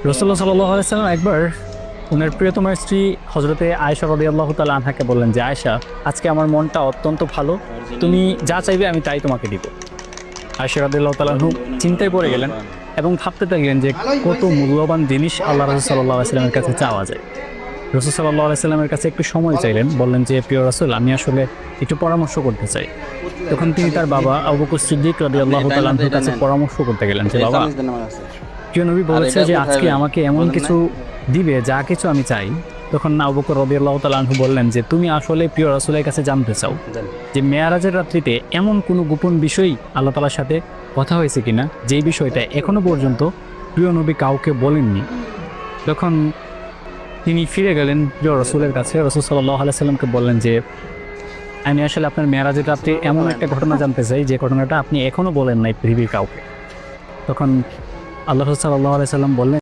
রাসূলুল্লাহ সাল্লাল্লাহু আলাইহি ওয়াসাল্লাম একবার ওনার প্রিয়তমা স্ত্রী হযরতে আয়েশা রাদিয়াল্লাহু তাআলা আনহাকে বললেন যে, আয়েশা, আজকে আমার মনটা অত্যন্ত ভালো, তুমি যা চাইবে আমি তাই তোমাকে দিব। আয়েশা রাদিয়াল্লাহু তাআলা আনহু চিন্তায় পড়ে গেলেন এবং ভাবতে থাকলেন যে কত মূল্যবান জিনিস আল্লাহ রাসূল সাল্লাল্লাহু আলাইহি ওয়াসাল্লামের কাছে চাওয়া যায়। রাসূল সাল্লাল্লাহু আলাইহি ওয়াসাল্লামের কাছে একটু সময় চাইলেন, বললেন যে, প্রিয় রাসূল, আমি আসলে একটু পরামর্শ করতে চাই। তখন তিনি তার বাবা আবু বকর সিদ্দিক রাদিয়াল্লাহু তাআলা আনহুর কাছে পরামর্শ করতে গেলেন যে, বাবা, প্রিয় নবী বলেছে যে আজকে আমাকে এমন কিছু দিবে যা কিছু আমি চাই। তখন আবু বকর রাদিয়াল্লাহু তাআলা আনহু বললেন যে, তুমি আসলে প্রিয় রাসূলের কাছে জানতে চাও যে মেয়ারাজের রাত্রিতে এমন কোনো গোপন বিষয় আল্লাহ তাআলার সাথে কথা হয়েছে কিনা, যেই বিষয়টা এখনো পর্যন্ত প্রিয় নবী কাউকে বলেননি। তখন তিনি ফিরে গেলেন প্রিয় রাসূলের কাছে। রাসূল সাল্লাল্লাহু আলাইহি সাল্লামকে বললেন যে, আমি আসলে আপনার মেয়ারাজের রাত্রে এমন একটা ঘটনা জানতে চাই যে ঘটনাটা আপনি এখনো বলেন নাই পৃথিবীর কাউকে। তখন আল্লাহ সাল্লাল্লাহু আলাইহি সাল্লাম বললেন